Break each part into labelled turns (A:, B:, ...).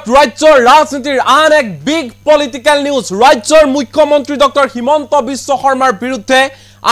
A: মুহূৰ্তত ৰাজ্যৰ ৰাজনীতিৰ আন এক বিগ পলিটিক্যাল নিউজ ৰাজ্যৰ মুখ্যমন্ত্ৰী ডক্টৰ হিমন্ত বিশ্ব শৰ্মাৰ বিৰুদ্ধে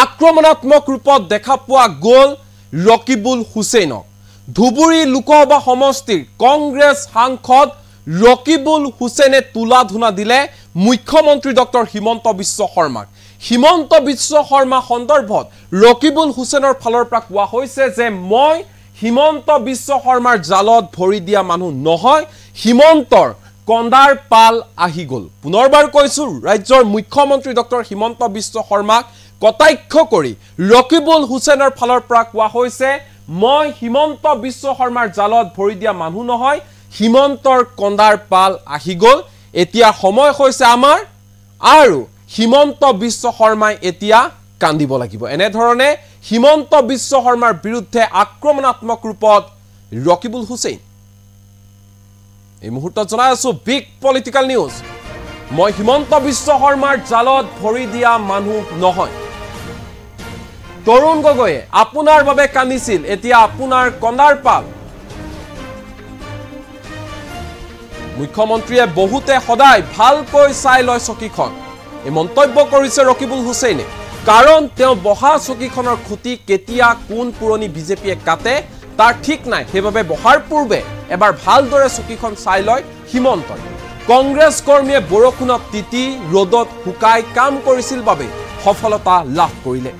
A: আক্ৰমণাত্মক ৰূপত দেখা পোৱা গ'ল ৰকিবুল হুছেইনক ধুবুৰী লোকসভা সমষ্টিৰ কংগ্ৰেছ সাংসদ ৰকিবুল হুছেইনে তুলাধুনা দিলে মুখ্যমন্ত্ৰী ডক্টৰ হিমন্ত বিশ্ব শৰ্মাক হিমন্ত বিশ্ব শৰ্মা সন্দৰ্ভত ৰকিবুল হুছেইনৰ ফালৰ পৰা কোৱা হৈছে যে মই হিমন্ত বিশ্ব শৰ্মাৰ জালত ভৰি দিয়া মানুহ নহয় হিমন্তৰ কন্দাৰ পাল আহি গল পুনৰবাৰ কৈছো ৰাজ্যৰ মুখ্যমন্ত্ৰী ডক্টৰ হিমন্ত বিশ্ব শৰ্মাক কটাক্ষ কৰি ৰকিবুল হুছেইনৰ ফালৰ পৰা কোৱা হৈছে মই হিমন্ত বিশ্ব শৰ্মাৰ জালত ভৰি দিয়া মানুহ নহয় হিমন্তৰ কন্দাৰ পাল আহি গল এতিয়া সময় হৈছে আমাৰ আৰু হিমন্ত বিশ্ব শৰ্মাই এতিয়া কান্দিব লাগিব এনে ধৰণে হিমন্ত বিশ্ব শৰ্মাৰ বিৰুদ্ধে আক্ৰমণাত্মক ৰূপত ৰকিবুল হুছেইন এই মুহূৰ্তত জনাই আছো বিগ পলিটিক্যাল নিউজ মই হিমন্ত বিশ্ব শৰ্মাৰ জালত ভৰি দিয়া মানুহ নহয় তৰুণ গগৈয়ে আপোনাৰ বাবে কান্দিছিল এতিয়া আপোনাৰ কন্দাৰ পাল মুখ্যমন্ত্ৰীয়ে বহুতে সদায় ভালকৈ চাই লয় চকীখন এই মন্তব্য কৰিছে ৰকিবুল হুছেইনে কাৰণ তেওঁ বহা চকীখনৰ খুঁটি কেতিয়া কোন পুৰণি বিজেপিয়ে কাটে তাৰ ঠিক নাই সেইবাবে বহাৰ পূৰ্বে এবাৰ ভালদৰে চকীখন চাই লয় হিমন্তই কংগ্ৰেছ কৰ্মীয়ে বৰষুণত তিতি ৰ'দত শুকাই কাম কৰিছিল বাবে সফলতা লাভ কৰিলে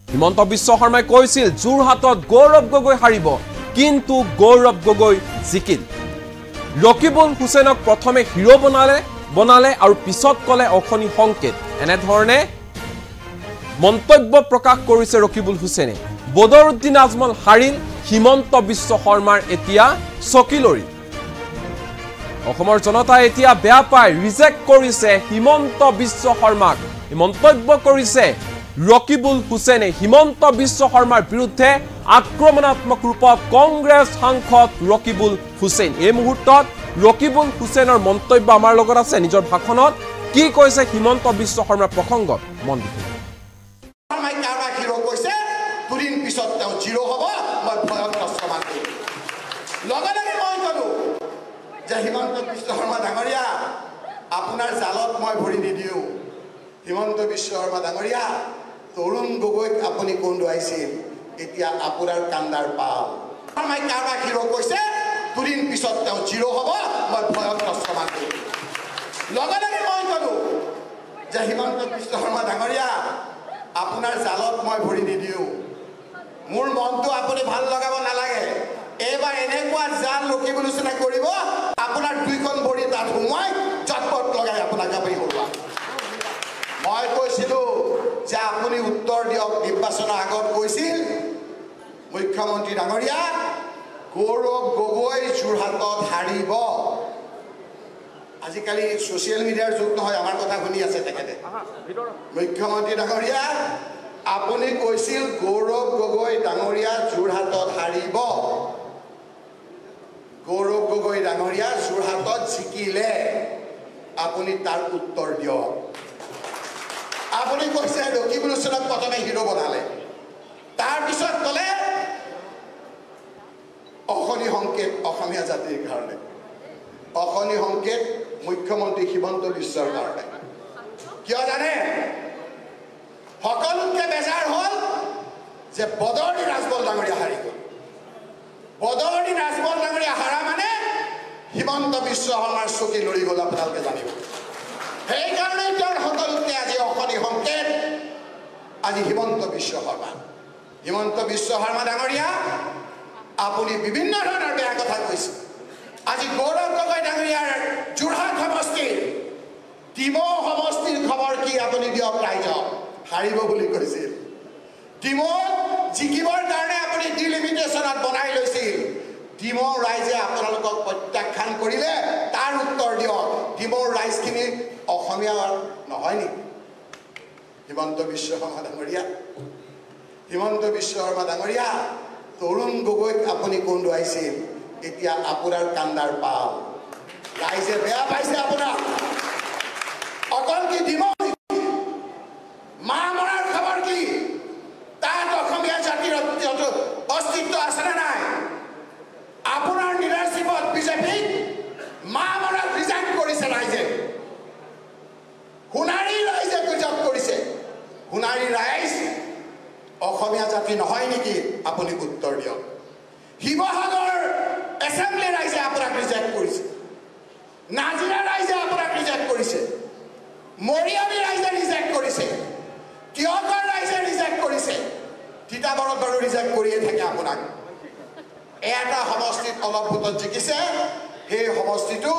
A: হিমন্ত বিশ্ব শৰ্মাই কৈছিল যোৰহাটত গৌৰৱ গগৈ হাৰিব কিন্তু গৌৰৱ গগৈ জিকিল ৰকিবুল হুছেইনক প্ৰথমে হিৰো বনালে আৰু পিছত কলে অখনি সংকেত এনে ধৰণে মন্তব্য প্ৰকাশ কৰিছে ৰকিবুল হুছেইনে বদৰুদ্দিন আজমল হাৰিল হিমন্ত বিশ্ব শৰ্মাৰ এতিয়া চকিলৰি অসমৰ জনতাই এতিয়া বেয়া পায় ৰিজেক্ট কৰিছে হিমন্ত বিশ্ব শৰ্মাক মন্তব্য কৰিছে ৰকিবুল হুছেইনে হিমন্ত বিশ্ব শৰ্মাৰ বিৰুদ্ধে আক্ৰমণাত্মক ৰূপত কংগ্ৰেছ সাংসদ ৰকিবুল হুছেইন এই মুহূৰ্তত ৰকিবুল হুছেইনৰ মন্তব্য আমাৰ লগত আছে নিজৰ ভাষণত কি কৈছে হিমন্ত বিশ্ব শৰ্মাৰ প্ৰসংগত মন দিব
B: হিমন্ত বিশ্ব শৰ্মা ডাঙৰীয়া আপোনাৰ জালত মই ভৰি নিদিও হিমন্ত বিশ্ব শৰ্মা ডাঙৰীয়া তৰুণ গগৈক আপুনি কন্দুৱাইছিল এতিয়া আপোনাৰ কান্দাৰ পাল মই কাৰোবাক হিৰো কৈছে দুদিন পিছত তেওঁ জিৰো হ'ব মই ভয়ত ক্ষমা কৰিম লগে মই কলো যে হিমন্ত বিশ্ব শৰ্মা ডাঙৰীয়া আপোনাৰ জালত মই ভৰি নিদিও মোৰ মনটো আপুনি ভাল লগাব নালাগে এবাৰ এনেকুৱা জাল ৰকিবুল হুছেইনে কৰিব আপোনাৰ দুইখন ভৰি তাত সোমাই জটপট লগাই আপোনাক আপুনি কৰোৱা মই কৈছিলো যে আপুনি উত্তৰ দিয়ক নিৰ্বাচনৰ আগত কৈছিল মুখ্যমন্ত্ৰী ডাঙৰীয়া গৌৰৱ গগৈ যোৰহাটত হাৰিব আজিকালি সোশ্যাল মিডিয়াৰ যুগ নহয় আমাৰ কথা শুনি আছে তেখেতে মুখ্যমন্ত্ৰী ডাঙৰীয়া আপুনি কৈছিল গৌৰৱ গগৈ ডাঙৰীয়া যোৰহাটত হাৰিব গৌৰৱ গগৈ ডাঙৰীয়া যোৰহাটত জিকিলে আপুনি তাৰ উত্তৰ দিয়ক আপুনি কৈছে ৰকিবুল হুছেইনক প্ৰথমে হিৰো বনালে তাৰ পিছত কলে অখনি সংকেত অসমীয়া জাতিৰ কাৰণে অখনি সংকেত মুখ্যমন্ত্ৰী হিমন্ত বিশ্বৰ কাৰণে কিয় জানে সকলোকে বেজাৰ হল যে বদৰুদ্দিন আজমল ডাঙৰীয়া হাৰি গল বদৰুদ্দিন আজমল ডাঙৰীয়া হাৰা মানে হিমন্ত বিশ্ব শৰ্মাৰ চকী লৰি গল আপোনালোকে জানিব সেইকাৰণে তেওঁৰ সকলোকে আজি অখনি সংকেত আজি হিমন্ত বিশ্ব শৰ্মা ডাঙৰীয়া আপুনি বিভিন্ন ধৰণৰ বেয়া কথা কৈছে আজি গৌৰৱ গগৈ ডাঙৰীয়াৰ যোৰহাট সমষ্টিৰ ডিমৌ সমষ্টিৰ খবৰ কি আপুনি দিয়ক ৰাইজক হাৰিব বুলি কৈছিল ডিমৌত জিকিবৰ কাৰণে আপুনি ডিলিমিটেশ্যনত বনাই লৈছিল ডিমৌ ৰাইজে আপোনালোকক প্ৰত্যাখ্যান কৰিলে তাৰ উত্তৰ দিয়ক ডিমৌৰ ৰাইজখিনি অসমীয়া নহয় নেকি হিমন্ত বিশ্ব শৰ্মা ডাঙৰীয়া তৰুণ গগৈক আপুনি কন্দুৱাইছিল এতিয়া আপোনাৰ কান্দাৰ পাল ৰাইজে বেয়া পাইছে আপোনাক অকল কি ডিমৌ মা মৰাৰ খবৰ কি তাত অসমীয়া জাতিৰ অস্তিত্ব আছে নে নাই আপোনাৰ লিডাৰশ্বিপত বিজেপিক সেই সমষ্টিটো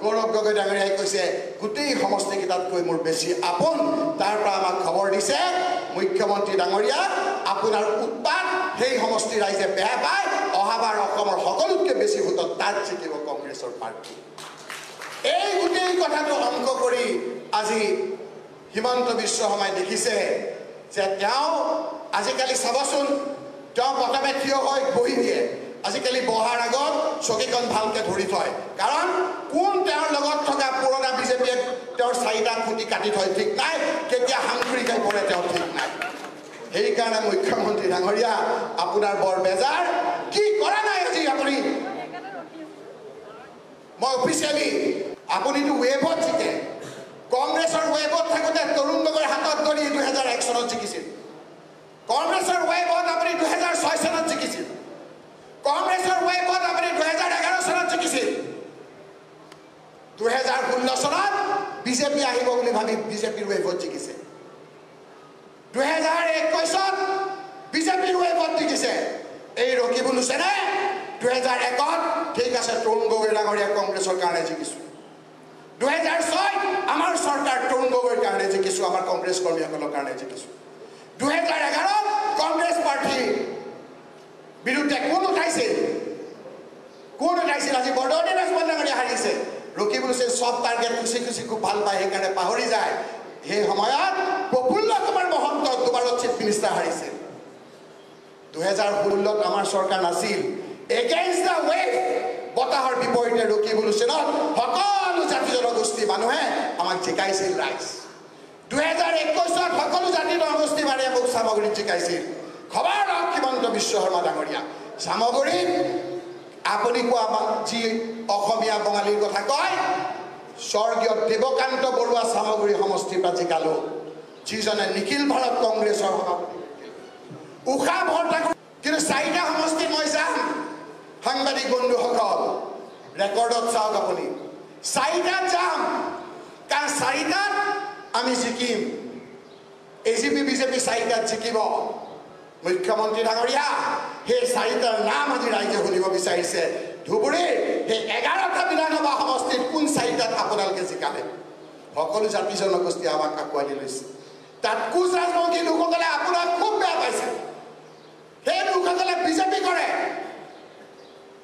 B: গৌৰৱ গগৈ ডাঙৰীয়াই কৈছে গোটেই সমষ্টিকেইটাতকৈ মোৰ বেছি আপোন তাৰ পৰা আমাক খবৰ দিছে মুখ্যমন্ত্ৰী ডাঙৰীয়া আপোনাৰ উৎপাত সেই সমষ্টি ৰাইজে বেয়া পায় অহাবাৰ অসমৰ সকলোতকৈ বেছি ভোটত তাত জিকিব কংগ্ৰেছৰ পাৰ্টি এই গোটেই কথাটো অংক কৰি আজি হিমন্ত বিশ্ব শৰ্মাই দেখিছে যে তেওঁ আজিকালি চাবচোন তেওঁ প্ৰথমে থিয় হৈ বহি দিয়ে আজিকালি বহাৰ আগত চকীখন ভালকে ধৰি থয় কাৰণ কোন তেওঁৰ লগত থকা পুৰণা বিজেপিয়ে তেওঁৰ চাৰিটা খুঁটি কাটি থয় ঠিক নাই কেতিয়া সাংঘুৰি হৈ পৰে তেওঁ ঠিক নাই সেইকাৰণে মুখ্যমন্ত্ৰী ডাঙৰীয়া আপোনাৰ বৰ বেজাৰ কি কৰা নাই আজি আপুনি মই অফিচিয়েলি আপুনিতো ৱেবত জিকে কংগ্ৰেছৰ ৱেবত থাকোঁতে তৰুণ গগৈৰ হাতত ধৰি 2001 চনত জিকিছিল কংগ্ৰেছৰ ৱেবত আপুনি 2006 চনত জিকিছিল কংগ্ৰেছৰ ৱেবত আপুনি 2011 চনত জিকিছিল 2016 চনত বিজেপি আহিব বুলি ভাবি বিজেপিৰ ৱেবত জিকিছে 2021 বিজেপিৰ ৱেবত জিকিছে এই ৰকিবুল হুছেইনে 2001 ঠিক আছে তৰুণ গগৈ ডাঙৰীয়া কংগ্ৰেছৰ কাৰণে জিকিছো 2006 আমাৰ চৰকাৰ তৰুণ গগৈৰ কাৰণে জিকিছো আমাৰ কংগ্ৰেছ কৰ্মীসকলৰ কাৰণে জিকিছো 2011 কংগ্ৰেছ পাৰ্টি বিৰুদ্ধে কোন উঠাইছিল আজি বৰদৌনী ৰাজবল ডাঙৰীয়া হাৰিছে ৰকিবুল হুছেইন সব টাৰ্গেট খুচি খুচি খুব ভাল পায় সেইকাৰণে পাহৰি যায় সেই সময়ত প্ৰফুল্ল কুমাৰ মহন্ত দুবাৰত চিফ মিনিষ্টাৰ হাৰিছে 2016 আমাৰ চৰকাৰ নাছিল এগেইনষ্ট দ্য ৱেভ বতাহৰ বিপৰীতে ৰকিবুল হুছেইনত সকলো জাতি জনগোষ্ঠী মানুহে আমাক জিকাইছিল ৰাইজ 2021 সকলো জাতি জনগোষ্ঠী মানুহে মোক সামগ্ৰীত জিকাইছিল খবৰ লওক হিমন্ত বিশ্ব শৰ্মা ডাঙৰীয়া সামগ্ৰীত আপুনি কোৱা যি অসমীয়া বঙালীৰ কথা কয় স্বৰ্গীয় দেৱকান্ত বৰুৱা সামগ্ৰী সমষ্টিৰ পৰা জিকালো যিজনে নিখিল ভাৰত কংগ্ৰেছৰ সভাপতি উষা ভট্টাচাৰ্য কিন্তু চাৰিটা সমষ্টিত মই যাম সাংবাদিক বন্ধুসকল ৰেকৰ্ডত চাওক আপুনি চাৰিটাত যাম কাৰণ চাৰিটাত আমি জিকিম এজিপি বিজেপি চাৰিটাত জিকিব মুখ্যমন্ত্ৰী ডাঙৰীয়া সেই চাৰিটাৰ নাম আজি ৰাইজে শুনিব বিচাৰিছে ধুবুৰীৰ সেই 11টা বিধানসভা সমষ্টিত কোন চাৰিটাত আপোনালোকে জিকালে সকলো জাতি জনগোষ্ঠী আমাক আঁকোৱালি দি লৈছে তাত কোচ ৰাজবংশী লোকসকলে আপোনাক খুব বেয়া পাইছে সেই লোকসকলে বিজেপি কৰে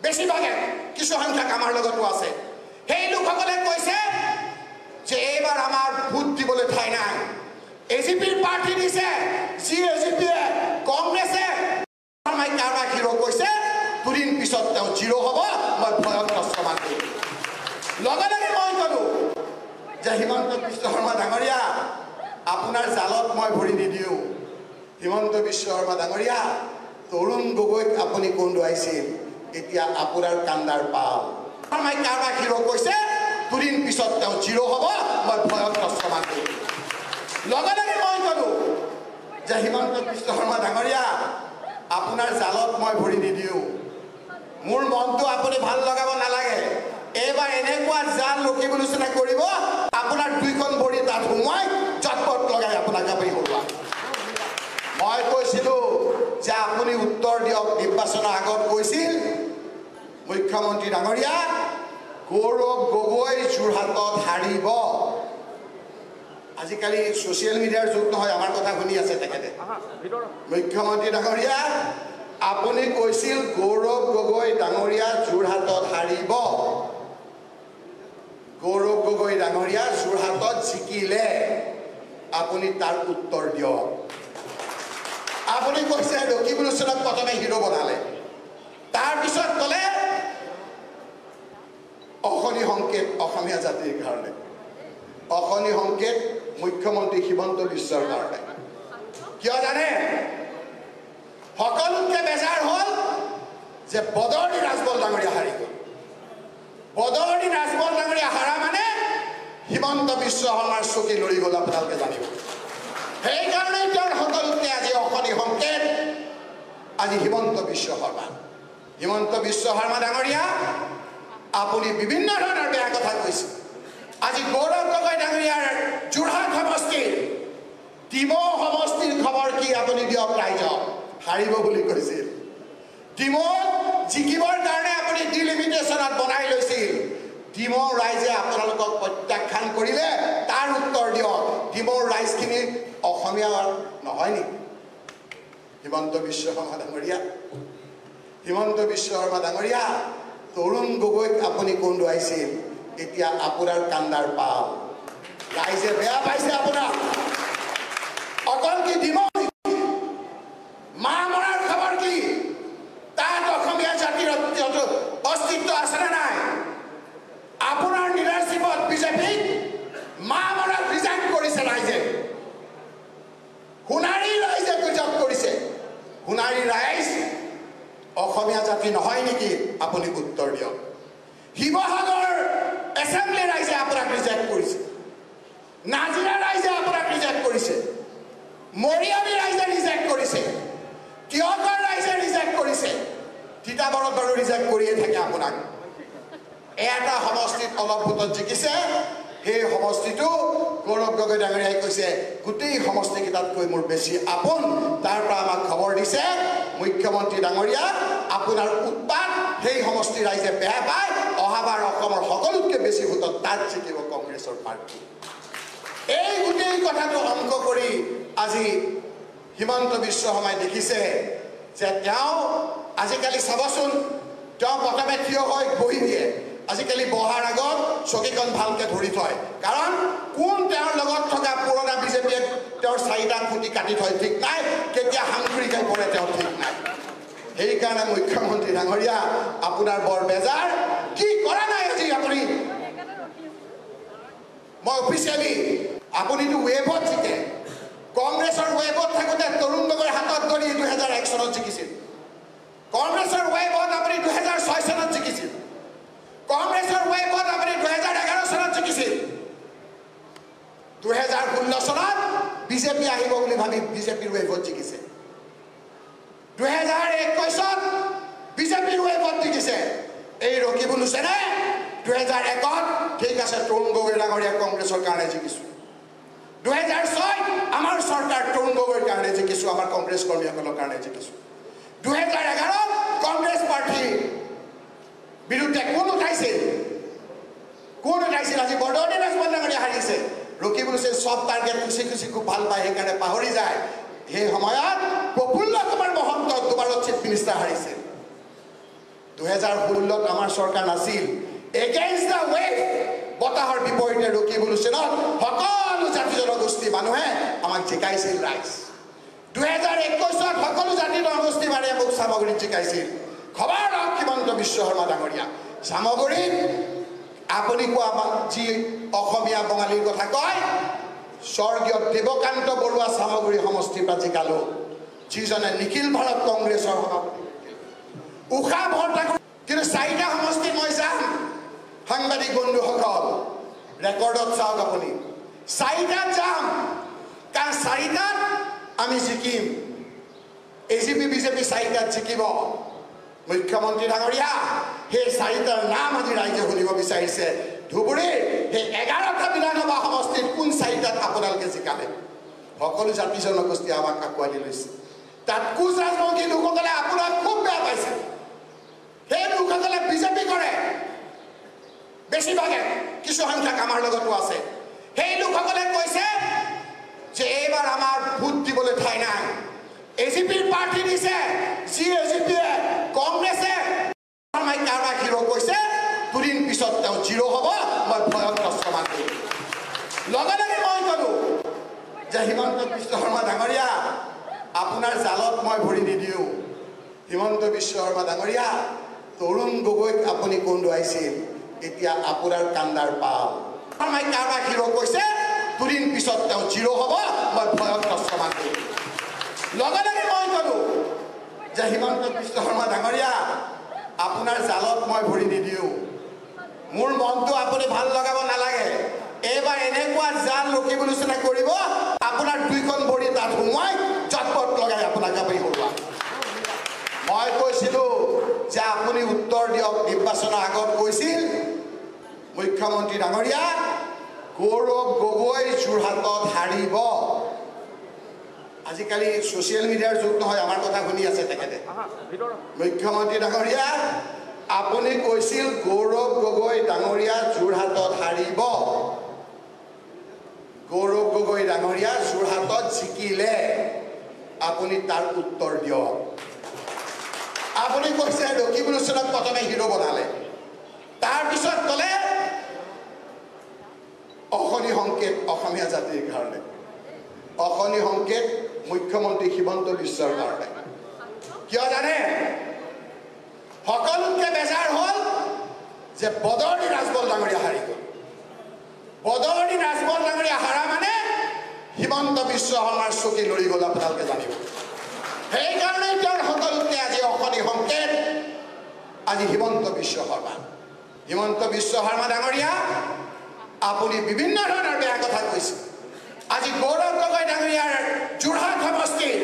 B: বেছিভাগে কিছু সংখ্যক আমাৰ লগতো আছে সেই লোকসকলে কৈছে যে এইবাৰ আমাৰ ভোট দিবলৈ ঠাই নাই এজিপিৰ পাৰ্টি দিছে যি এজিপিয়ে কংগ্ৰেছে মই কাৰোবাক হিৰো কৈছে দুদিন পিছত তেওঁ জিৰো হ'ব মই ভয়ত প্ৰস্তাৱ কৰিম লগে লগে মই ক'লো যে হিমন্ত বিশ্ব শৰ্মা ডাঙৰীয়া আপোনাৰ জালত মই ভৰি নিদিওঁ হিমন্ত বিশ্ব শৰ্মা ডাঙৰীয়া তৰুণ গগৈক আপুনি কন্দুৱাইছিল এতিয়া আপোনাৰ কান্দাৰ পাল মই কাৰোবাক হিৰো কৈছে দুদিন পিছত তেওঁ জিৰো হ'ব মই ভয়ত প্ৰস্তাৱ কৰিম লগে লগে মই ক'লো যে হিমন্ত বিশ্ব শৰ্মা ডাঙৰীয়া আপোনাৰ জালত মই ভৰি নিদিওঁ মোৰ মনটো আপুনি ভাল লগাব নালাগে এইবাৰ এনেকুৱা জাল ৰকিবুল হুছেইনে কৰিব আপোনাৰ দুইখন ভৰি তাত সোমাই জটপট লগাই আপোনাক আপুনি হৰুৱা মই কৈছিলোঁ যে আপুনি উত্তৰ দিয়ক নিৰ্বাচনৰ আগত কৈছিল মুখ্যমন্ত্ৰী ডাঙৰীয়া গৌৰৱ গগৈ যোৰহাটত হাৰিব আজিকালি সোশ্যাল মিডিয়াৰ যুগ নহয় আমাৰ কথা শুনি আছে তেখেতে মুখ্যমন্ত্ৰী ডাঙৰীয়া আপুনি কৈছিল গৌৰৱ গগৈ ডাঙৰীয়া যোৰহাটত হাৰিব গৌৰৱ গগৈ ডাঙৰীয়া যোৰহাটত জিকিলে আপুনি তাৰ উত্তৰ দিয়ক আপুনি কৈছে ৰকিবুল হুছেইনক প্ৰথমে হিৰো বনালে তাৰপিছত ক'লে অশনি সংকেত অসমীয়া জাতিৰ কাৰণে অশনি সংকেত মুখ্যমন্ত্ৰী হিমন্ত বিশ্বৰ কাৰণে কিয় জানে সকলোতকৈ বেজাৰ হ'ল যে বদৰুদ্দিন ৰাজবল ডাঙৰীয়া হাৰি গ'ল বদৰুদ্দিন ৰাজবল ডাঙৰীয়া হাৰা মানে হিমন্ত বিশ্ব শৰ্মাৰ চকী লৰি গ'ল আপোনালোকে জানিব সেইকাৰণে তেওঁৰ সকলোতকৈ আজি অশনি সংকেত আজি হিমন্ত বিশ্ব শৰ্মা ডাঙৰীয়া আপুনি বিভিন্ন ধৰণৰ বেয়া কথা কৈছে আজি গৌৰৱ গগৈ ডাঙৰীয়াৰ যোৰহাট সমষ্টিৰ টিমৌ সমষ্টিৰ খবৰ কি আপুনি দিয়ক ৰাইজক হাৰিব বুলি কৈছিল টিমৌত জিকিবৰ কাৰণে আপুনি ডিলিমিটেশ্যনত বনাই লৈছিল ডিমৌৰ ৰাইজে আপোনালোকক প্ৰত্যাখ্যান কৰিলে তাৰ উত্তৰ দিয়ক ডিমৌৰ ৰাইজখিনি অসমীয়া নহয় নেকি হিমন্ত বিশ্ব শৰ্মা ডাঙৰীয়া হিমন্ত বিশ্ব শৰ্মা ডাঙৰীয়া তৰুণ গগৈক আপুনি কন্দুৱাইছিল এতিয়া আপোনাৰ কান্দাৰ পাল ৰাইজে বেয়া পাইছে আপোনাক অকল কি ডিমৌ মা মৰাৰ খবৰ কি তাত অসমীয়া জাতিৰ অস্তিত্ব আছে নে নাই আপোনাৰ লিডাৰশ্বিপত বিজেপি মা মৰাক ৰিজেক্ট কৰিছে ৰাইজে সোণাৰী ৰাইজে ৰিজেক্ট কৰিছে সোণাৰী ৰাইজ অসমীয়া জাতি নহয় নেকি আপুনি উত্তৰ দিয়ক শিৱসাগৰ এছেম্বলি ৰাইজে আপোনাক ৰিজেক্ট কৰিছে নাজিৰা ৰাইজে আপোনাক ৰিজেক্ট কৰিছে মৰিয়নি ৰাইজে ৰিজেক্ট কৰিছে তিয়কৰ ৰাইজে ৰিজেক্ট কৰিছে তিতাবৰত বাৰু ৰিজেক্ট কৰিয়ে থাকে আপোনাক এটা সমষ্টিত অলপ ভোটত জিকিছে সেই সমষ্টিটো গৌৰৱ গগৈ ডাঙৰীয়াই কৈছে গোটেই সমষ্টিকেইটাতকৈ মোৰ বেছি আপোন তাৰ পৰা আমাক খবৰ দিছে মুখ্যমন্ত্ৰী ডাঙৰীয়া আপোনাৰ উৎপাত সেই সমষ্টি ৰাইজে বেয়া পায় অহাবাৰ অসমৰ সকলোতকৈ বেছি ভোটত তাত জিকিব কংগ্ৰেছৰ পাৰ্টি এই গোটেই কথাটো অংক কৰি আজি হিমন্ত বিশ্ব শৰ্মাই দেখিছে যে তেওঁ আজিকালি চাবচোন তেওঁ প্ৰথমে থিয় হৈ বহি দিয়ে আজিকালি বহাৰ আগত চকীখন ভালকৈ ধৰি থয় কাৰণ কোন তেওঁৰ লগত থকা পুৰণা বিজেপিয়ে তেওঁৰ চাৰিটা খুঁটি কাটি থয় ঠিক নাই কেতিয়া সাংঘুৰিকাই পৰে তেওঁ ঠিক নাই সেইকাৰণে মুখ্যমন্ত্ৰী ডাঙৰীয়া আপোনাৰ বৰ বেজাৰ কি কৰা নাই আজি আপুনি মই অফিচিয়েলি আপুনিতো ৱেবত জিকে কংগ্ৰেছৰ ৱেবত থাকোঁতে তৰুণ গগৈৰ হাতত ধৰি 2001 চনত জিকিছিল কংগ্ৰেছৰ ৱেবত আপুনি 2006 চনত জিকিছিল কংগ্ৰেছৰ ৱেবত আপুনি 2011 চনত জিকিছিল 2016 চনত বিজেপি আহিব বুলি ভাবি বিজেপিৰ ৱেবত জিকিছে 2021 বিজেপিৰ ৱেবত জিকিছে এই ৰকিবুল হুছেইনে 2001 ঠিক আছে তৰুণ গগৈ ডাঙৰীয়া কংগ্ৰেছৰ কাৰণে জিকিছোঁ 2006 আমাৰ চৰকাৰ তৰুণ গগৈৰ কাৰণে জিকিছোঁ আমাৰ কংগ্ৰেছ কৰ্মীসকলৰ কাৰণে জিকিছোঁ 2011 কংগ্ৰেছ পাৰ্টি বিৰুদ্ধে কোন উঠাইছিল আজি বৰদৌনী ৰাজবন ডাঙৰীয়া হাৰিছে ৰকিবুল হুছেইন চব টাৰ্গেট খুচি খুচি খুব ভাল পায় সেইকাৰণে পাহৰি যায় সেই সময়ত প্ৰফুল্ল কুমাৰ মহন্ত দুবাৰত চিফ মিনিষ্টাৰ হাৰিছিল 2016 আমাৰ চৰকাৰ নাছিল এগেইনষ্ট দ্য ৱেভ বতাহৰ বিপৰীতে ৰকিবুল হুছেইনত সকলো জাতি জনগোষ্ঠী মানুহে আমাক জিকাইছিল ৰাইজ 2021 সকলো জাতি জনগোষ্ঠী মানুহে মোক সামগ্ৰীত জিকাইছিল খবৰ লওক হিমন্ত বিশ্ব শৰ্মা ডাঙৰীয়া সামগ্ৰীত আপুনি কোৱা যি অসমীয়া বঙালীৰ কথা কয় স্বৰ্গীয় দেৱকান্ত বৰুৱা সামগ্ৰী সমষ্টিৰ পৰা জিকালো যিজনে নিখিল ভাৰত কংগ্ৰেছৰ সভাপতি উষা ভৰঠাকুৰ কিন্তু চাৰিটা সমষ্টিত মই যাম সাংবাদিক বন্ধুসকল ৰেকৰ্ডত চাওক আপুনি চাৰিটাত যাম কাৰণ চাৰিটাত আমি জিকিম এজিপি বিজেপি চাৰিটাত জিকিব মুখ্যমন্ত্ৰী ডাঙৰীয়া সেই চাৰিটাৰ নাম আজি ৰাইজে শুনিব বিচাৰিছে ধুবুৰীৰ সেই 11টা বিধানসভা সমষ্টিত কোন চাৰিটাত আপোনালোকে জিকালে সকলো জাতি জনগোষ্ঠী আমাক আঁকোৱালি লৈছে তাত কোচ ৰাজবংশী লোকসকলে আপোনাক খুব বেয়া পাইছে সেই লোকসকলে বিজেপি কৰে বেছিভাগে কিছু সংখ্যক আমাৰ লগতো আছে সেই লোকসকলে কৈছে যে এইবাৰ আমাৰ ভোট দিবলৈ ঠাই নাই এজিপিৰ পাৰ্টি দিছে যি এজিপিয়ে কংগ্ৰেছে কাৰোবাক হিৰো কৈছে দুদিন পিছত তেওঁ জিৰো হ'ব মই ভয়ত প্ৰস্তাৱ কৰিম লগে লগে মই ক'লো যে হিমন্ত বিশ্ব শৰ্মা ডাঙৰীয়া আপোনাৰ জালত মই ভৰি নিদিওঁ হিমন্ত বিশ্ব শৰ্মা ডাঙৰীয়া তৰুণ গগৈক আপুনি কন্দুৱাইছিল এতিয়া আপোনাৰ কান্দাৰ পাল কাৰোবাক হিৰো কৈছে দুদিন পিছত তেওঁ জিৰো হ'ব মই ভয়ত প্ৰস্তাৱ কৰিম লগে লগে মই ক'লো যে হিমন্ত বিশ্ব শৰ্মা ডাঙৰীয়া আপোনাৰ জালত মই ভৰি নিদিওঁ মোৰ মনটো আপুনি ভাল লগাব নালাগে এইবাৰ এনেকুৱা জাল ৰকিবুল হুছেইনে কৰিব আপোনাৰ দুইখন ভৰি তাত সোমোৱাই চটপট লগাই আপোনাক আপুনি হৰুৱা মই কৈছিলোঁ যে আপুনি উত্তৰ দিয়ক নিৰ্বাচনৰ আগত কৈছিল মুখ্যমন্ত্ৰী ডাঙৰীয়া গৌৰৱ গগৈ যোৰহাটত হাৰিব আজিকালি সোশ্যাল মিডিয়াৰ যুগ নহয় আমাৰ কথা শুনি আছে তেখেতে মুখ্যমন্ত্ৰী ডাঙৰীয়া আপুনি কৈছিল গৌৰৱ গগৈ ডাঙৰীয়া যোৰহাটত হাৰিব গৌৰৱ গগৈ ডাঙৰীয়া যোৰহাটত জিকিলে আপুনি তাৰ উত্তৰ দিয়ক আপুনি কৈছে ৰকিবুল হুছেইনক প্ৰথমে হিৰো বনালে তাৰ পিছত ক'লে অখনি সংকেত অসমীয়া জাতিৰ কাৰণে অখনি সংকেত মুখ্যমন্ত্ৰী হিমন্ত বিশ্বৰ কাৰণে কিয় জানে সকলোকে বেজাৰ হ'ল যে বদৰনি ৰাজবল ডাঙৰীয়া হাৰি গ'ল বদৰনি ৰাজবল ডাঙৰীয়া হাৰা মানে হিমন্ত বিশ্ব শৰ্মাৰ চকী লৰি গ'ল আপোনালোকে জানিব সেইকাৰণে তেওঁৰ সকলোকে আজি অখনি সংকেত আজি হিমন্ত বিশ্ব শৰ্মা ডাঙৰীয়া আপুনি বিভিন্ন ধৰণৰ বেয়া কথা কৈছে আজি গৌৰৱ গগৈ ডাঙৰীয়াৰ যোৰহাট সমষ্টিৰ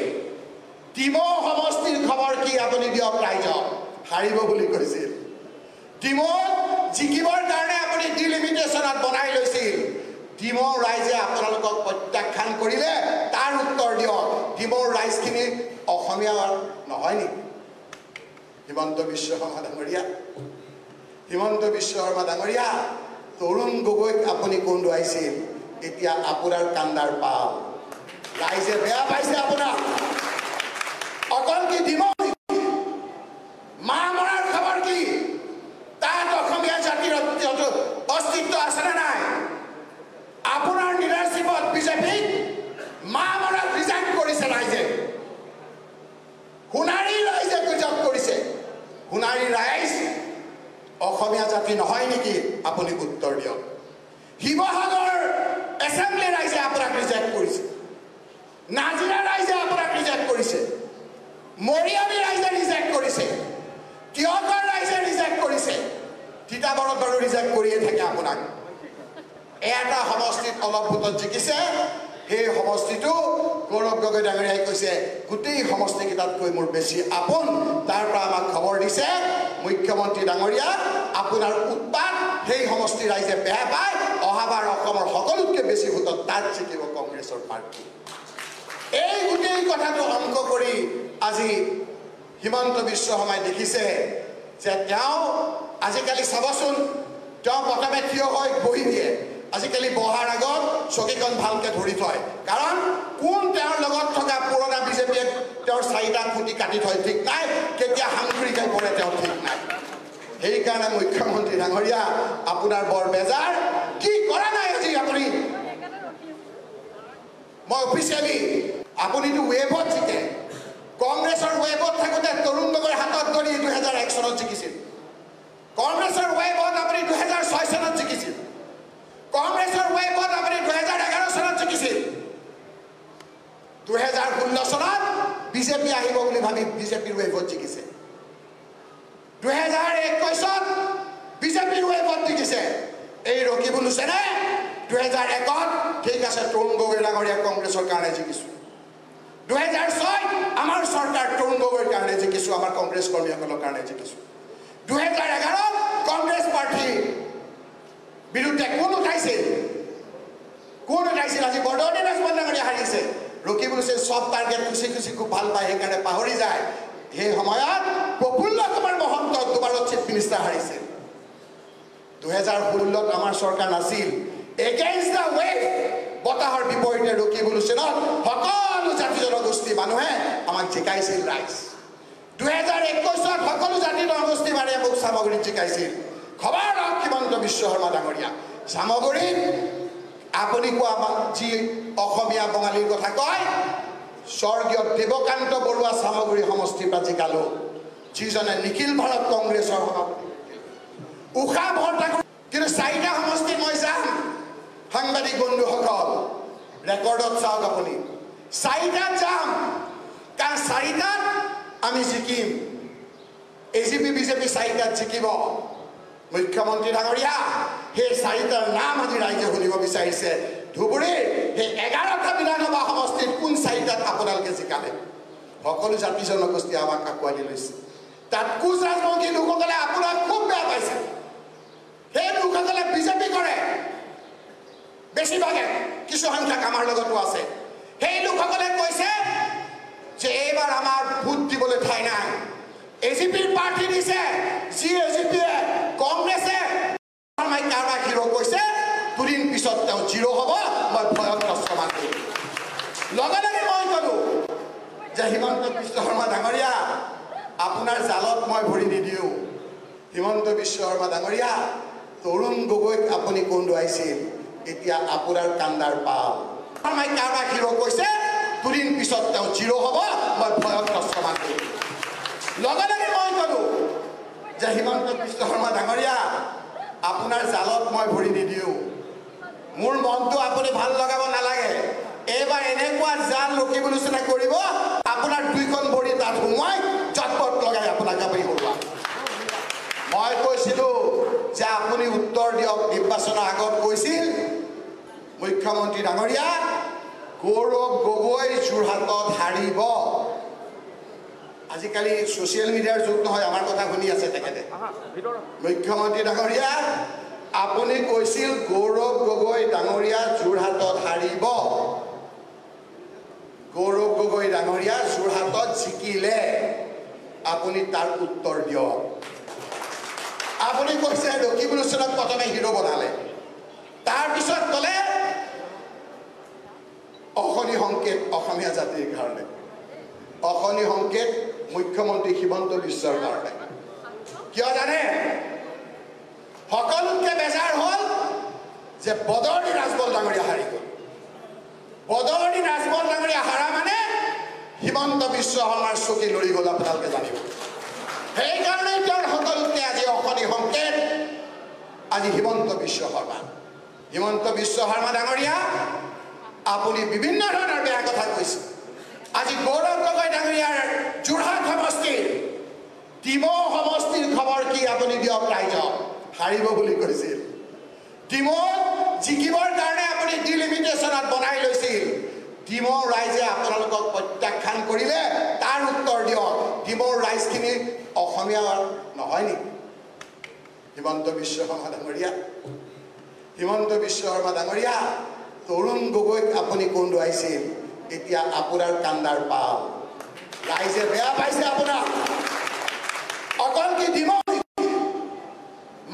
B: ডিমৌ সমষ্টিৰ খবৰ কি আপুনি দিয়ক ৰাইজক হাৰিব বুলি কৈছিল ডিমৌত জিকিবৰ কাৰণে আপুনি ডিলিমিটেশ্যনত বনাই লৈছিল ডিমৌ ৰাইজে আপোনালোকক প্ৰত্যাখ্যান কৰিলে তাৰ উত্তৰ দিয়ক ডিমৌৰ ৰাইজখিনি অসমীয়া নহয় নেকি হিমন্ত বিশ্ব শৰ্মা ডাঙৰীয়া তৰুণ গগৈক আপুনি কন্দুৱাইছিল এতিয়া আপোনাৰ কান্দাৰ পাল ৰাইজে বেয়া পাইছে আপোনাক অকল কি ডিমৌ মা মৰাৰ খবৰ কি তাত অসমীয়া জাতিৰ অস্তিত্ব আছে নে নাই আপোনাৰ লিডাৰশ্বিপত বিজেপি মা মৰাক ৰিজাইন কৰিছে ৰাইজে সোণাৰী ৰাইজে গুজব কৰিছে সোণাৰী ৰাইজ অসমীয়া জাতি নহয় নেকি আপুনি উত্তৰ দিয়ক শিৱসাগৰ এছেম্বলি ৰাইজে আপোনাক ৰিজেক্ট কৰিছে নাজিৰা ৰাইজে আপোনাক ৰিজেক্ট কৰিছে মৰিয়নি ৰাইজে ৰিজেক্ট কৰিছে তিয়কৰ ৰাইজে ৰিজেক্ট কৰিছে তিতাবৰত বাৰু ৰিজেক্ট কৰিয়ে থাকে আপোনাক এটা সমষ্টিত অলপ ভোটত জিকিছে সেই সমষ্টিটো গৌৰৱ গগৈ ডাঙৰীয়াই কৈছে গোটেই সমষ্টিকেইটাতকৈ মোৰ বেছি আপোন তাৰ পৰা আমাক খবৰ দিছে মুখ্যমন্ত্ৰী ডাঙৰীয়া আপোনাৰ উৎপাত সেই সমষ্টি ৰাইজে বেয়া পায় অহাবাৰ অসমৰ সকলোতকৈ বেছি ভোটত তাত জিকিব কংগ্ৰেছৰ পাৰ্টি এই গোটেই কথাটো অংক কৰি আজি হিমন্ত বিশ্ব শৰ্মাই দেখিছে যে তেওঁ আজিকালি চাবচোন তেওঁ প্ৰথমে থিয় হৈ বহি দিয়ে আজিকালি বহাৰ আগত চকীখন ভালকে ধৰি থয় কাৰণ কোন তেওঁৰ লগত থকা পুৰণা বিজেপিয়ে তেওঁৰ চাৰিটা খুঁটি কাটি থয় ঠিক নাই কেতিয়া সাংঘুৰিকাই পৰে তেওঁ ঠিক নাই সেইকাৰণে মুখ্যমন্ত্ৰী ডাঙৰীয়া আপোনাৰ বৰ বেজাৰ কি কৰা নাই আজি আপুনি মই অফিচিয়েলি আপুনিতো ৱেবত জিকে কংগ্ৰেছৰ ৱেবত থাকোঁতে তৰুণ গগৈৰ হাতত ধৰি 2001 চনত জিকিছিল কংগ্ৰেছৰ ৱেবত আপুনি 2006 চনত জিকিছিল কংগ্ৰেছৰ ৱেবত আপুনি 2011 চনত জিকিছিল 2016 চনত বিজেপি আহিব বুলি ভাবি বিজেপিৰ ৱেবত জিকিছে 2021 বিজেপিৰ ৱেবত জিকিছে এই ৰকিবুল হুছেইনে 2001 ঠিক আছে তৰুণ গগৈ ডাঙৰীয়া কংগ্ৰেছৰ কাৰণে জিকিছোঁ 2006 আমাৰ চৰকাৰ তৰুণ গগৈৰ কাৰণে জিকিছোঁ আমাৰ কংগ্ৰেছ কৰ্মীসকলৰ কাৰণে জিকিছোঁ 2011 কংগ্ৰেছ পাৰ্টি বিৰুদ্ধে কোন উঠাইছিল আজি বৰদনি ৰাজবল ডাঙৰীয়া হাৰিছে ৰকিবুল হুছেইন সব টাৰ্গেট খুচি খুচি খুব ভাল পায় সেইকাৰণে পাহৰি যায় সেই সময়ত প্ৰফুল্ল কুমাৰ মহন্ত দুবাৰত চিফ মিনিষ্টাৰ হাৰিছিল 2016 আমাৰ চৰকাৰ নাছিল এগেইনষ্ট দ্য ৱেভ বতাহৰ বিপৰীতে ৰকিবুল হুছেইনত সকলো জাতি জনগোষ্ঠী মানুহে আমাক জিকাইছিল ৰাইজ 2021 সকলো জাতি জনগোষ্ঠী মানুহে মোক সামগ্ৰীত জিকাইছিল খবৰ ৰাখক হিমন্ত বিশ্ব শৰ্মা ডাঙৰীয়া সামগ্ৰীত আপুনি কোৱা যি অসমীয়া বঙালীৰ কথা কয় স্বৰ্গীয় দেৱকান্ত বৰুৱা সামগ্ৰী সমষ্টিৰ পৰা জিকালো যিজনে নিখিল ভাৰত কংগ্ৰেছৰ সভাপতি উষা ভট্টাচাৰ্য কিন্তু চাৰিটা সমষ্টিত মই যাম সাংবাদিক বন্ধুসকল ৰেকৰ্ডত চাওক আপুনি চাৰিটাত যাম কাৰণ চাৰিটাত আমি জিকিম এজিপি বিজেপি চাৰিটাত জিকিব মুখ্যমন্ত্ৰী ডাঙৰীয়া সেই চাৰিটাৰ নাম আজি ৰাইজে শুনিব বিচাৰিছে ধুবুৰীৰ সেই 11টা বিধানসভা সমষ্টিত কোন চাৰিটাত আপোনালোকে জিকালে সকলো জাতি জনগোষ্ঠী আমাক আঁকোৱালি লৈছে তাত কোচ ৰাজবংশী লোকসকলে আপোনাক খুব বেয়া পাইছে সেই লোকসকলে বিজেপি কৰে বেছিভাগে কিছু সংখ্যক আমাৰ লগতো আছে সেই লোকসকলে কৈছে যে এইবাৰ আমাৰ ভোট দিবলৈ ঠাই নাই এজিপিৰ পাৰ্টি দিছে যি এজিপিয়ে কংগ্ৰেছে শৰ্মাই কাৰোবাক হিৰো কৈছে দুদিন পিছত তেওঁ জিৰো হ'ব মই ভয়ত প্ৰস্তাৱ কৰিম লগে লগে মই ক'লো যে হিমন্ত বিশ্ব শৰ্মা ডাঙৰীয়া আপোনাৰ জালত মই ভৰি নিদিওঁ হিমন্ত বিশ্ব শৰ্মা ডাঙৰীয়া তৰুণ গগৈক আপুনি কন্দুৱাইছিল এতিয়া আপোনাৰ কান্দাৰ পাল শৰ্মাই কাৰোবাক হিৰো কৈছে দুদিন পিছত তেওঁ জিৰো হ'ব মই ভয়ত প্ৰস্তাৱ কৰিম লগে লগে মই ক'লো যে হিমন্ত বিশ্ব শৰ্মা ডাঙৰীয়া আপোনাৰ জালত মই ভৰি নিদিওঁ মোৰ মনটো আপুনি ভাল লগাব নালাগে এইবাৰ এনেকুৱা জাল ৰখিব চেষ্টা কৰিব আপোনাৰ দুইখন ভৰি তাত সোমাই জটপট লগাই আপোনাক আপুনি কৰোৱা মই কৈছিলোঁ যে আপুনি উত্তৰ দিয়ক নিৰ্বাচনৰ আগত কৈছিল মুখ্যমন্ত্ৰী ডাঙৰীয়া গৌৰৱ গগৈ যোৰহাটত হাৰিব আজিকালি ছ'চিয়েল মিডিয়াৰ যুগ নহয় আমাৰ কথা শুনি আছে তেখেতে মুখ্যমন্ত্ৰী ডাঙৰীয়া আপুনি কৈছিল গৌৰৱ গগৈ ডাঙৰীয়া যোৰহাটত হাৰিব গৌৰৱ গগৈ ডাঙৰীয়া যোৰহাটত জিকিলে আপুনি তাৰ উত্তৰ দিয়ক আপুনি কৈছে ৰকিব হুছেইনক প্ৰথমে হিৰো বনালে তাৰপিছত ক'লে অশনি সংকেত অসমীয়া জাতিৰ কাৰণে অশনি সংকেত মুখ্যমন্ত্ৰী হিমন্ত বিশ্বৰ কাৰণে কিয় জানে সকলোতকৈ বেজাৰ হ'ল যে বদৰুদ্দিন ৰাজবল ডাঙৰীয়া হাৰি গ'ল বদৰুদ্দিন ৰাজবল ডাঙৰীয়া হাৰা মানে হিমন্ত বিশ্ব শৰ্মাৰ চকী লৰি গ'ল আপোনালোকে জানিব সেইকাৰণে তেওঁৰ সকলোতকৈ আজি অশনি সংকেত আজি হিমন্ত বিশ্ব শৰ্মা ডাঙৰীয়া আপুনি বিভিন্ন ধৰণৰ বেয়া কথা কৈছে আজি গৌৰৱ গগৈ ডাঙৰীয়াৰ যোৰহাট সমষ্টিৰ ডিমৌ সমষ্টিৰ খবৰ কি আপুনি দিয়ক ৰাইজক হাৰিব বুলি কৈছিল ডিমৌত জিকিবৰ কাৰণে আপুনি ডিলিমিটেশ্যনত বনাই লৈছিল ডিমৌ ৰাইজে আপোনালোকক প্ৰত্যাখ্যান কৰিলে তাৰ উত্তৰ দিয়ক ডিমৌৰ ৰাইজখিনি অসমীয়া নহয় নেকি হিমন্ত বিশ্ব শৰ্মা ডাঙৰীয়া তৰুণ গগৈক আপুনি কন্দুৱাইছিল এতিয়া আপোনাৰ কান্দাৰ পাল ৰাইজে বেয়া পাইছে আপোনাক অকল কি ডিমৌ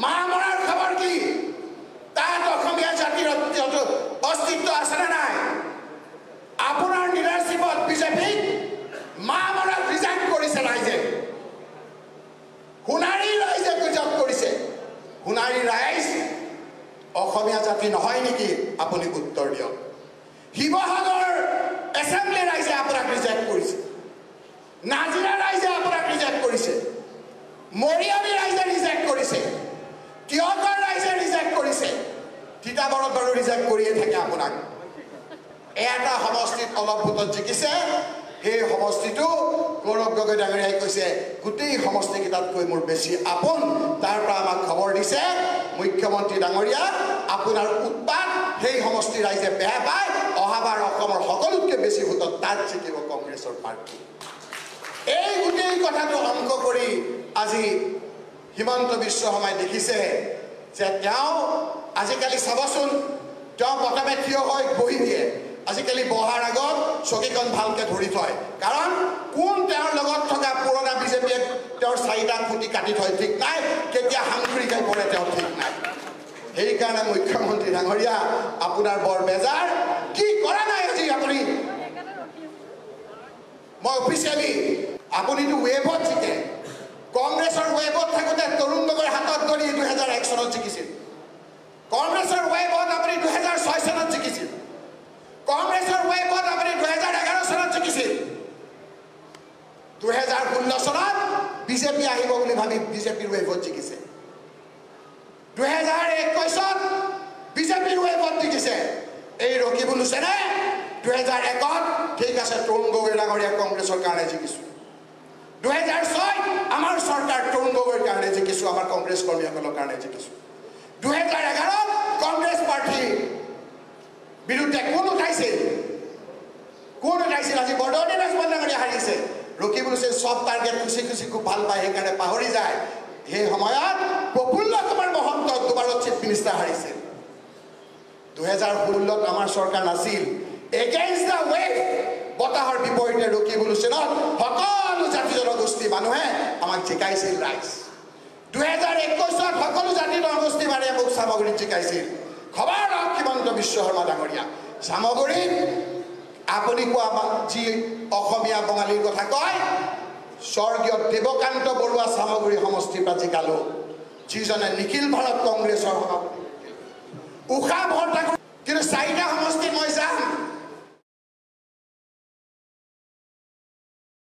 B: মা মৰাৰ খবৰ কি তাত অসমীয়া জাতিৰ অস্তিত্ব আছে নে নাই আপোনাৰ লিডাৰশ্বিপত বিজেপিক মা মৰাক ৰিজাইন কৰিছে ৰাইজে সোণাৰী ৰাইজে গুজব কৰিছে সোণাৰী ৰাইজ অসমীয়া জাতি নহয় নেকি আপুনি উত্তৰ দিয়ক শিৱসাগৰ এছেম্বলি ৰাইজে আপোনাক ৰিজেক্ট কৰিছে নাজিৰা ৰাইজে আপোনাক ৰিজেক্ট কৰিছে মৰিয়নি ৰাইজে ৰিজেক্ট কৰিছে তিয়কৰ ৰাইজে ৰিজেক্ট কৰিছে তিতাবৰত বাৰু ৰিজেক্ট কৰিয়ে থাকে আপোনাক এটা সমষ্টিত অলপ ভোটত জিকিছে সেই সমষ্টিটো গৌৰৱ গগৈ ডাঙৰীয়াই কৈছে গোটেই সমষ্টিকেইটাতকৈ মোৰ বেছি আপোন তাৰ পৰা আমাক খবৰ দিছে মুখ্যমন্ত্ৰী ডাঙৰীয়া আপোনাৰ উৎপাত সেই সমষ্টি ৰাইজে বেয়া পায় অহাবাৰ অসমৰ সকলোতকৈ বেছি ভোটত তাত জিকিব কংগ্ৰেছৰ পাৰ্টি এই গোটেই কথাটো অংক কৰি আজি হিমন্ত বিশ্ব শৰ্মাই দেখিছে যে তেওঁ আজিকালি চাবচোন তেওঁ প্ৰথমে থিয় হৈ বহি দিয়ে আজিকালি বহাৰ আগত চকীখন ভালকৈ ধৰি থয় কাৰণ কোন তেওঁৰ লগত থকা পুৰণা বিজেপিয়ে তেওঁৰ চাৰিটা খুঁটি কাটি থয় ঠিক নাই কেতিয়া সাংঘুৰিকাই পৰে তেওঁ ঠিক নাই সেইকাৰণে মুখ্যমন্ত্ৰী ডাঙৰীয়া আপোনাৰ বৰ বেজাৰ কি কৰা নাই আজি আপুনি মই অফিচিয়েলি আপুনিতো ৱেবত জিকে কংগ্ৰেছৰ ৱেবত থাকোঁতে তৰুণ গগৈৰ হাতত ধৰি 2001 চনত জিকিছিল কংগ্ৰেছৰ ৱেবত আপুনি 2006 চনত জিকিছিল কংগ্ৰেছৰ ৱেবত আপুনি 2011 চনত জিকিছিল 2016 চনত বিজেপি আহিব বুলি ভাবি বিজেপিৰ ৱেবত জিকিছে 2021 বিজেপিৰ ৱেবত জিকিছে এই ৰকিব হুছেইনে 2001 ঠিক আছে তৰুণ গগৈ ডাঙৰীয়া কংগ্ৰেছৰ কাৰণে জিকিছোঁ 2006 আমাৰ চৰকাৰ তৰুণ গগৈৰ কাৰণে জিকিছোঁ আমাৰ কংগ্ৰেছ কৰ্মীসকলৰ কাৰণে জিকিছোঁ 2011 কংগ্ৰেছ পাৰ্টি বিৰুদ্ধে কোন উঠাইছিল আজি বৰদুৱানী ৰাজবল ডাঙৰীয়া হাৰিছে ৰকিব হুছেইন সব টাৰ্গেট খুচি খুচি খুব ভাল পায় সেইকাৰণে পাহৰি যায় সেই সময়ত প্ৰফুল্ল কুমাৰ মহন্ত দুবাৰত চিফ মিনিষ্টাৰ হাৰিছিল 2016ত আমাৰ চৰকাৰ নাছিল এগেইনষ্ট দ্য ৱেভ বতাহৰ বিপৰীতে ৰেভলিউচনত সকলো জাতি জনগোষ্ঠী মানুহে আমাক জিকাইছিল ৰাইজ 2021 সকলো জাতি জনগোষ্ঠী মানে মোক সামগ্ৰীত জিকাইছিল খবৰ ৰাখ হিমন্ত বিশ্ব শৰ্মা ডাঙৰীয়া সামগ্ৰীত আপুনি কোৱা যি অসমীয়া বঙালীৰ কথা কয় স্বৰ্গীয় দেৱকান্ত বৰুৱা সামগ্ৰী সমষ্টিৰ পৰা জিকালো যিজনে নিখিল ভাৰত কংগ্ৰেছৰ সভাপতি উষা ভট্টাচাৰ্য কিন্তু চাৰিটা সমষ্টিত মই যাম